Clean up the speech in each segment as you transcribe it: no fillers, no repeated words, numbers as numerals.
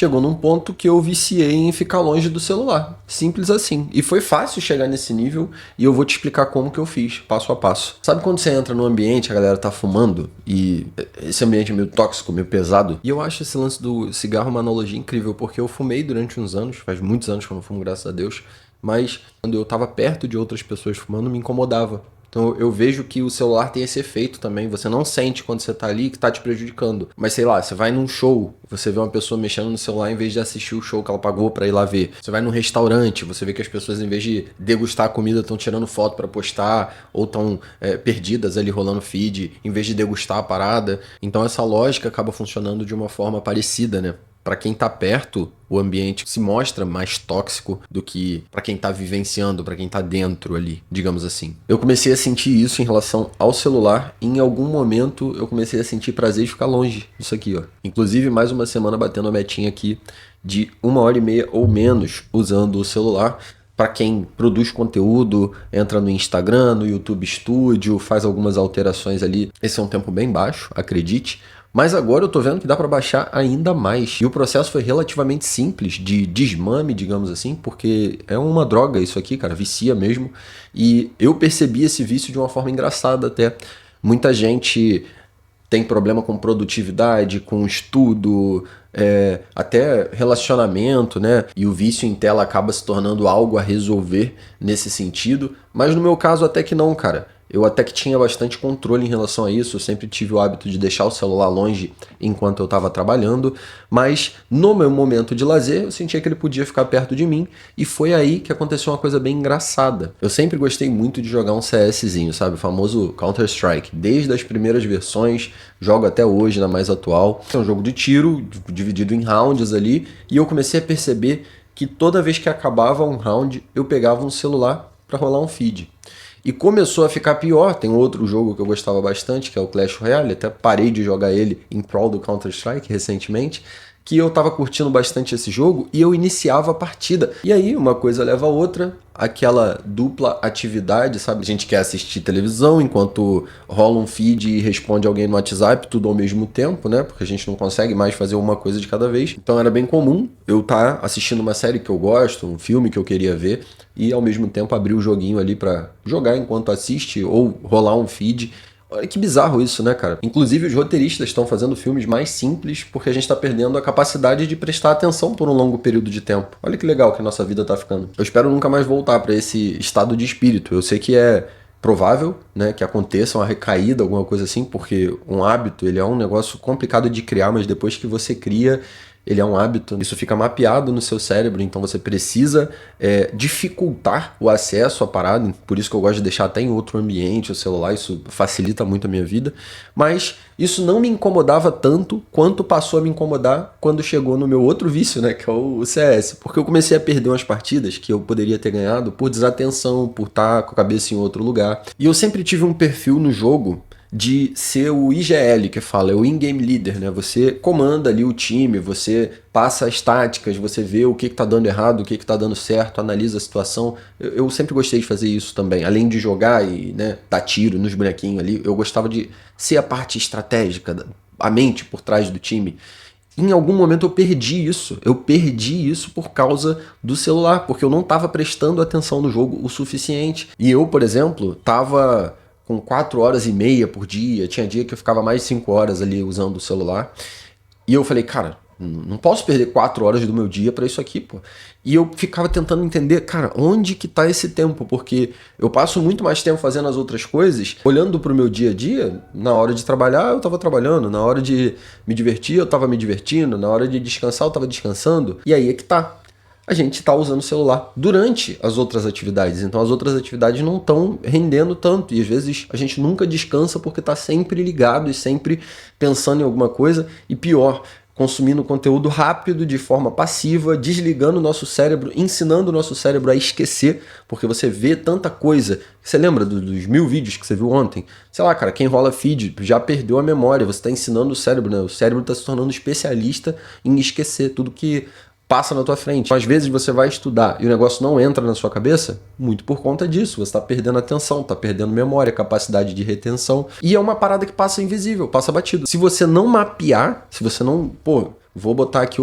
chegou num ponto que eu viciei em ficar longe do celular. Simples assim. E foi fácil chegar nesse nível e eu vou te explicar como que eu fiz, passo a passo. Sabe quando você entra num ambiente, a galera tá fumando e esse ambiente é meio tóxico, meio pesado? E eu acho esse lance do cigarro uma analogia incrível, porque eu fumei durante uns anos, faz muitos anos que eu não fumo, graças a Deus, mas quando eu tava perto de outras pessoas fumando, me incomodava. Então eu vejo que o celular tem esse efeito também. Você não sente quando você tá ali que tá te prejudicando. Mas sei lá, você vai num show, você vê uma pessoa mexendo no celular em vez de assistir o show que ela pagou pra ir lá ver. Você vai num restaurante, você vê que as pessoas em vez de degustar a comida estão tirando foto pra postar ou estão perdidas ali rolando feed em vez de degustar a parada. Então essa lógica acaba funcionando de uma forma parecida, né? Para quem tá perto, o ambiente se mostra mais tóxico do que para quem tá vivenciando, para quem tá dentro ali, digamos assim. Eu comecei a sentir isso em relação ao celular e em algum momento eu comecei a sentir prazer de ficar longe disso aqui, ó. Inclusive, mais uma semana batendo a metinha aqui de 1h30 ou menos usando o celular. Para quem produz conteúdo, entra no Instagram, no YouTube Studio, faz algumas alterações ali. Esse é um tempo bem baixo, acredite. Mas agora eu tô vendo que dá para baixar ainda mais. E o processo foi relativamente simples de desmame, digamos assim, porque é uma droga isso aqui, cara, vicia mesmo. E eu percebi esse vício de uma forma engraçada até. Muita gente tem problema com produtividade, com estudo, até relacionamento, né? E o vício em tela acaba se tornando algo a resolver nesse sentido. Mas no meu caso até que não, cara. Eu até que tinha bastante controle em relação a isso, eu sempre tive o hábito de deixar o celular longe enquanto eu estava trabalhando, mas no meu momento de lazer eu sentia que ele podia ficar perto de mim e foi aí que aconteceu uma coisa bem engraçada. Eu sempre gostei muito de jogar um CSzinho, sabe? O famoso Counter-Strike. Desde as primeiras versões, jogo até hoje na mais atual. É um jogo de tiro, dividido em rounds ali, e eu comecei a perceber que toda vez que acabava um round, eu pegava um celular para rolar um feed. E começou a ficar pior. Tem outro jogo que eu gostava bastante, que é o Clash Royale. Até parei de jogar ele em prol do Counter-Strike recentemente, que eu tava curtindo bastante esse jogo e eu iniciava a partida. E aí uma coisa leva a outra, aquela dupla atividade, sabe? A gente quer assistir televisão enquanto rola um feed e responde alguém no WhatsApp, tudo ao mesmo tempo, né? Porque a gente não consegue mais fazer uma coisa de cada vez. Então era bem comum eu estar assistindo uma série que eu gosto, um filme que eu queria ver e ao mesmo tempo abrir o joguinho ali pra jogar enquanto assiste ou rolar um feed. Olha que bizarro isso, né, cara? Inclusive os roteiristas estão fazendo filmes mais simples porque a gente tá perdendo a capacidade de prestar atenção por um longo período de tempo. Olha que legal que a nossa vida tá ficando. Eu espero nunca mais voltar para esse estado de espírito. Eu sei que é provável, né, que aconteça uma recaída, alguma coisa assim, porque um hábito, ele é um negócio complicado de criar, mas depois que você cria, ele é um hábito, isso fica mapeado no seu cérebro, então você precisa dificultar o acesso à parada, por isso que eu gosto de deixar até em outro ambiente o celular, isso facilita muito a minha vida, mas isso não me incomodava tanto quanto passou a me incomodar quando chegou no meu outro vício, né, que é o CS, porque eu comecei a perder umas partidas que eu poderia ter ganhado por desatenção, por estar com a cabeça em outro lugar, e eu sempre tive um perfil no jogo de ser o IGL, que fala, é o In-Game Leader, né? Você comanda ali o time, você passa as táticas, você vê o que tá dando errado, o que tá dando certo, analisa a situação. Eu sempre gostei de fazer isso também. Além de jogar e, né, dar tiro nos bonequinhos ali, eu gostava de ser a parte estratégica, a mente por trás do time. Em algum momento eu perdi isso. Eu perdi isso por causa do celular, porque eu não estava prestando atenção no jogo o suficiente. E eu, por exemplo, estava com 4h30 por dia, tinha dia que eu ficava mais de 5 horas ali usando o celular, e eu falei, cara, não posso perder 4 horas do meu dia pra isso aqui, pô. E eu ficava tentando entender, cara, onde que tá esse tempo, porque eu passo muito mais tempo fazendo as outras coisas, olhando pro meu dia a dia, na hora de trabalhar eu tava trabalhando, na hora de me divertir eu tava me divertindo, na hora de descansar eu tava descansando, e aí é que tá. A gente está usando o celular durante as outras atividades. Então as outras atividades não estão rendendo tanto. E às vezes a gente nunca descansa porque está sempre ligado e sempre pensando em alguma coisa. E pior, consumindo conteúdo rápido, de forma passiva, desligando o nosso cérebro, ensinando o nosso cérebro a esquecer. Porque você vê tanta coisa. Você lembra dos 1000 vídeos que você viu ontem? Sei lá, cara, quem rola feed já perdeu a memória. Você está ensinando o cérebro, né? O cérebro está se tornando especialista em esquecer tudo que passa na tua frente. Às vezes você vai estudar e o negócio não entra na sua cabeça, muito por conta disso. Você está perdendo atenção, está perdendo memória, capacidade de retenção. E é uma parada que passa invisível, passa batido. Se você não mapear, se você não... Pô, vou botar aqui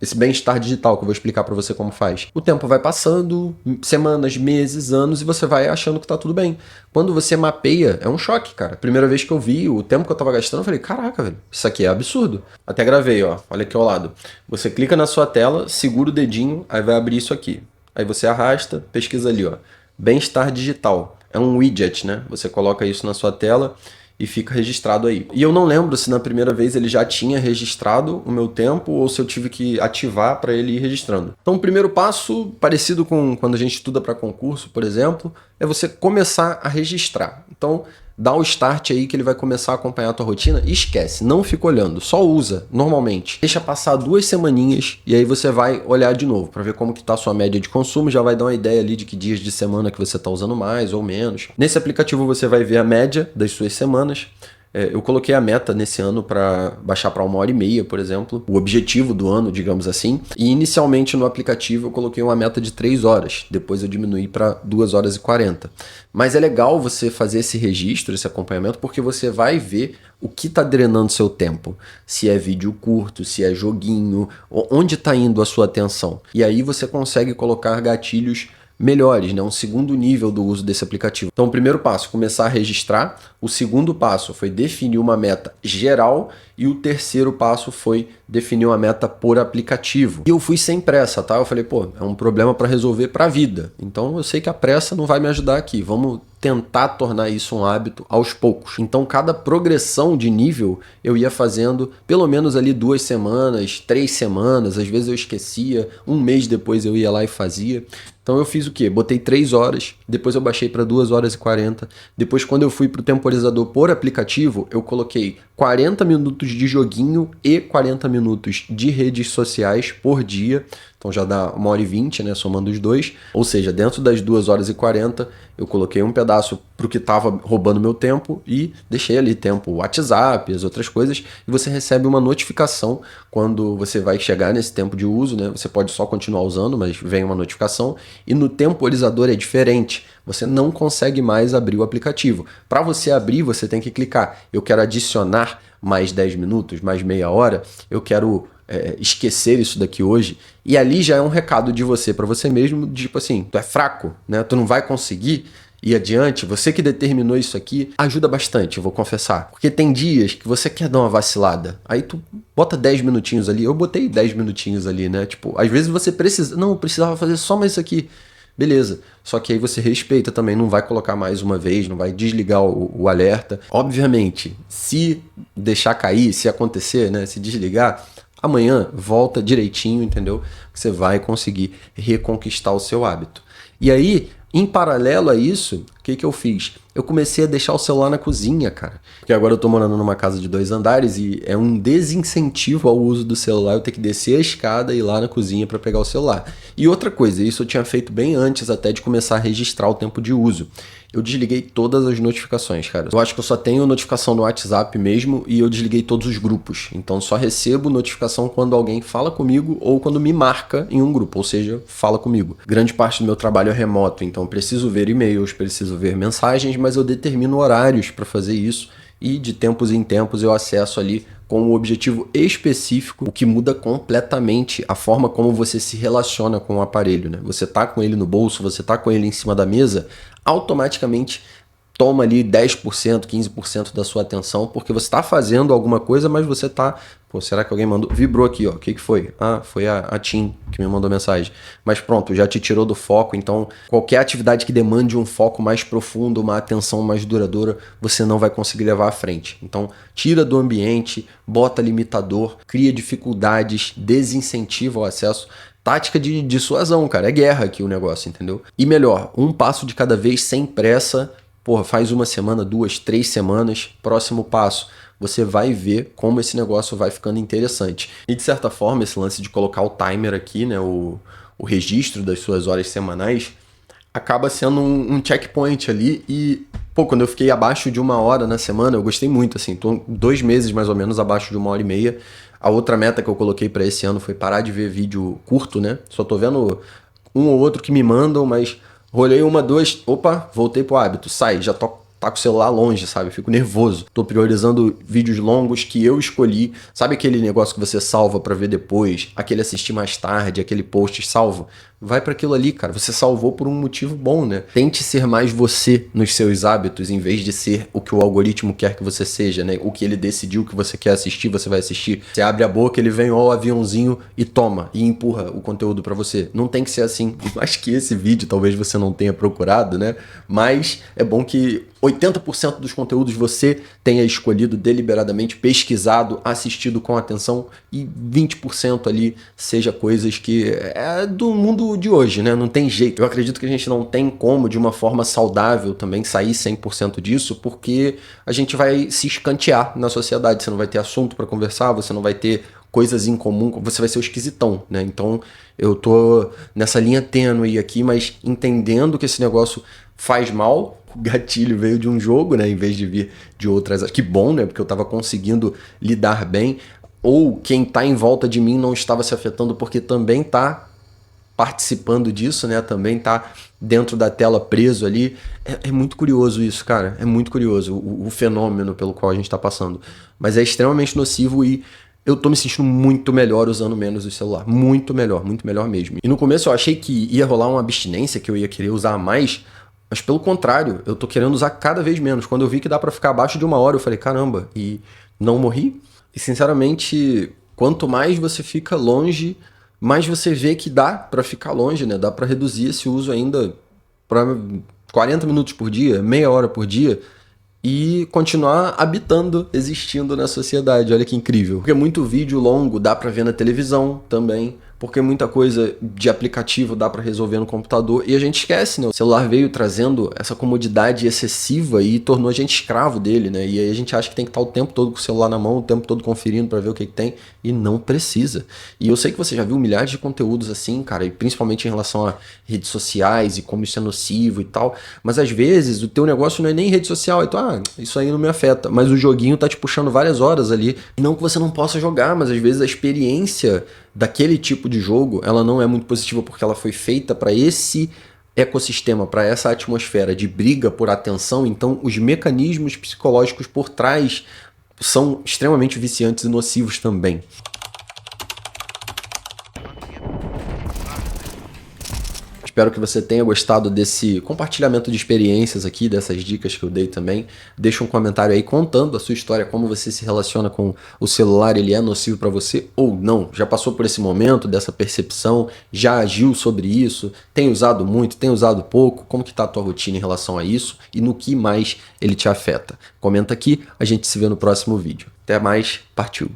esse bem-estar digital que eu vou explicar para você como faz. O tempo vai passando, semanas, meses, anos, e você vai achando que tá tudo bem. Quando você mapeia, é um choque, cara. Primeira vez que eu vi o tempo que eu tava gastando, eu falei, caraca, velho, isso aqui é absurdo. Até gravei, ó, olha aqui ao lado. Você clica na sua tela, segura o dedinho, aí vai abrir isso aqui. Aí você arrasta, pesquisa ali, ó, bem-estar digital. É um widget, né? Você coloca isso na sua tela e fica registrado aí. E eu não lembro se na primeira vez ele já tinha registrado o meu tempo ou se eu tive que ativar para ele ir registrando. Então, o primeiro passo, parecido com quando a gente estuda para concurso, por exemplo, é você começar a registrar. Então, dá o start aí que ele vai começar a acompanhar a tua rotina e esquece, não fica olhando, só usa normalmente. Deixa passar 2 semaninhas e aí você vai olhar de novo para ver como que tá a sua média de consumo, já vai dar uma ideia ali de que dias de semana que você está usando mais ou menos. Nesse aplicativo você vai ver a média das suas semanas. Eu coloquei a meta nesse ano para baixar para 1h30, por exemplo, o objetivo do ano, digamos assim. E inicialmente no aplicativo eu coloquei uma meta de 3 horas, depois eu diminuí para 2h40. Mas é legal você fazer esse registro, esse acompanhamento, porque você vai ver o que está drenando seu tempo. Se é vídeo curto, se é joguinho, onde está indo a sua atenção. E aí você consegue colocar gatilhos melhores, né? Um segundo nível do uso desse aplicativo. Então, o primeiro passo, começar a registrar. O segundo passo foi definir uma meta geral. E o terceiro passo foi definir uma meta por aplicativo. E eu fui sem pressa, tá? Eu falei, pô, é um problema para resolver para a vida. Então, eu sei que a pressa não vai me ajudar aqui. Vamos tentar tornar isso um hábito aos poucos. Então, cada progressão de nível eu ia fazendo pelo menos ali 2 semanas, 3 semanas. Às vezes eu esquecia, um mês depois eu ia lá e fazia. Então eu fiz o quê? Botei 3 horas, depois eu baixei para 2h40. Depois, quando eu fui para o temporizador por aplicativo, eu coloquei 40 minutos de joguinho e 40 minutos de redes sociais por dia. Então já dá 1h20, né, somando os dois. Ou seja, dentro das 2h40, eu coloquei um pedaço para o que estava roubando meu tempo e deixei ali tempo WhatsApp, as outras coisas. E você recebe uma notificação quando você vai chegar nesse tempo de uso, né? Você pode só continuar usando, mas vem uma notificação. E no temporizador é diferente. Você não consegue mais abrir o aplicativo. Para você abrir, você tem que clicar. Eu quero adicionar mais 10 minutos, mais meia hora. Eu quero esquecer isso daqui hoje. E ali já é um recado de você para você mesmo, tipo assim, tu é fraco, né? Tu não vai conseguir ir adiante. Você que determinou isso aqui, ajuda bastante, eu vou confessar. Porque tem dias que você quer dar uma vacilada. Aí tu bota 10 minutinhos ali. Eu botei 10 minutinhos ali, né? Tipo, às vezes você precisa... Não, eu precisava fazer só mais isso aqui. Beleza, só que aí você respeita também, não vai colocar mais uma vez, não vai desligar o alerta. Obviamente, se deixar cair, se acontecer, né, se desligar, amanhã volta direitinho, entendeu? Você vai conseguir reconquistar o seu hábito. E aí, em paralelo a isso, o que eu fiz? Eu comecei a deixar o celular na cozinha, cara. Porque agora eu tô morando numa casa de 2 andares e é um desincentivo ao uso do celular eu ter que descer a escada e ir lá na cozinha para pegar o celular. E outra coisa, isso eu tinha feito bem antes até de começar a registrar o tempo de uso. Eu desliguei todas as notificações, cara. Eu acho que eu só tenho notificação no WhatsApp mesmo e eu desliguei todos os grupos. Então só recebo notificação quando alguém fala comigo ou quando me marca em um grupo, ou seja, fala comigo. Grande parte do meu trabalho é remoto, então eu preciso ver e-mails, preciso ver mensagens, mas eu determino horários para fazer isso e de tempos em tempos eu acesso ali com um objetivo específico, o que muda completamente a forma como você se relaciona com o aparelho, né? Você tá com ele no bolso, você tá com ele em cima da mesa, automaticamente toma ali 10%, 15% da sua atenção, porque você está fazendo alguma coisa, mas você está... Pô, será que alguém mandou? Vibrou aqui, ó. O que foi? Ah, foi a Tim que me mandou mensagem. Mas pronto, já te tirou do foco. Então, qualquer atividade que demande um foco mais profundo, uma atenção mais duradoura, você não vai conseguir levar à frente. Então, tira do ambiente, bota limitador, cria dificuldades, desincentiva o acesso. Tática de dissuasão, cara. É guerra aqui o negócio, entendeu? E melhor, um passo de cada vez, sem pressa. Porra, faz 1 semana, 2, 3 semanas. Próximo passo. Você vai ver como esse negócio vai ficando interessante. E de certa forma, esse lance de colocar o timer aqui, né, o registro das suas horas semanais, acaba sendo um checkpoint ali. E, pô, quando eu fiquei abaixo de 1 hora na semana, eu gostei muito, assim. Tô 2 meses mais ou menos abaixo de 1h30. A outra meta que eu coloquei para esse ano foi parar de ver vídeo curto, né? Só tô vendo um ou outro que me mandam, mas rolei 1, 2, opa, voltei pro hábito. Sai, já tô tá com o celular longe, sabe? Eu fico nervoso. Tô priorizando vídeos longos que eu escolhi. Sabe aquele negócio que você salva pra ver depois? Aquele assistir mais tarde, aquele post salvo? Vai para aquilo ali, cara. Você salvou por um motivo bom, né? Tente ser mais você nos seus hábitos, em vez de ser o que o algoritmo quer que você seja, né? O que ele decidiu que você quer assistir, você vai assistir. Você abre a boca, ele vem, ó, o aviãozinho e toma, e empurra o conteúdo para você. Não tem que ser assim. Acho que esse vídeo talvez você não tenha procurado, né? Mas é bom que 80% dos conteúdos você tenha escolhido deliberadamente, pesquisado, assistido com atenção, e 20% ali seja coisas que é do mundo de hoje, né? Não tem jeito. Eu acredito que a gente não tem como, de uma forma saudável também, sair 100% disso, porque a gente vai se escantear na sociedade. Você não vai ter assunto para conversar, você não vai ter coisas em comum, você vai ser o esquisitão, né? Então eu tô nessa linha tênue aqui, mas entendendo que esse negócio faz mal. O gatilho veio de um jogo, né? Em vez de vir de outras. Que bom, né? Porque eu tava conseguindo lidar bem. Ou quem tá em volta de mim não estava se afetando porque também tá participando disso, né? Também tá dentro da tela preso ali. É muito curioso isso, cara. É muito curioso o fenômeno pelo qual a gente tá passando. Mas é extremamente nocivo e eu tô me sentindo muito melhor usando menos o celular. Muito melhor mesmo. E no começo eu achei que ia rolar uma abstinência, que eu ia querer usar mais. Mas pelo contrário, eu tô querendo usar cada vez menos. Quando eu vi que dá pra ficar abaixo de 1 hora, eu falei, caramba, e não morri? E sinceramente, quanto mais você fica longe, mais você vê que dá pra ficar longe, né? Dá pra reduzir esse uso ainda pra 40 minutos por dia, meia hora por dia, e continuar habitando, existindo na sociedade. Olha que incrível. Porque muito vídeo longo dá pra ver na televisão também, porque muita coisa de aplicativo dá para resolver no computador e a gente esquece, né? O celular veio trazendo essa comodidade excessiva e tornou a gente escravo dele, né? E aí a gente acha que tem que estar o tempo todo com o celular na mão, o tempo todo conferindo para ver o que tem e não precisa. E eu sei que você já viu milhares de conteúdos assim, cara, e principalmente em relação a redes sociais e como isso é nocivo e tal, mas às vezes o teu negócio não é nem rede social, então, isso aí não me afeta, mas o joguinho tá te puxando várias horas ali, não que você não possa jogar, mas às vezes a experiência daquele tipo de jogo, ela não é muito positiva porque ela foi feita para esse ecossistema, para essa atmosfera de briga por atenção, então os mecanismos psicológicos por trás são extremamente viciantes e nocivos também. Espero que você tenha gostado desse compartilhamento de experiências aqui, dessas dicas que eu dei também. Deixa um comentário aí contando a sua história, como você se relaciona com o celular, ele é nocivo para você ou não. Já passou por esse momento, dessa percepção, já agiu sobre isso, tem usado muito, tem usado pouco, como que tá a tua rotina em relação a isso e no que mais ele te afeta. Comenta aqui, a gente se vê no próximo vídeo. Até mais, partiu!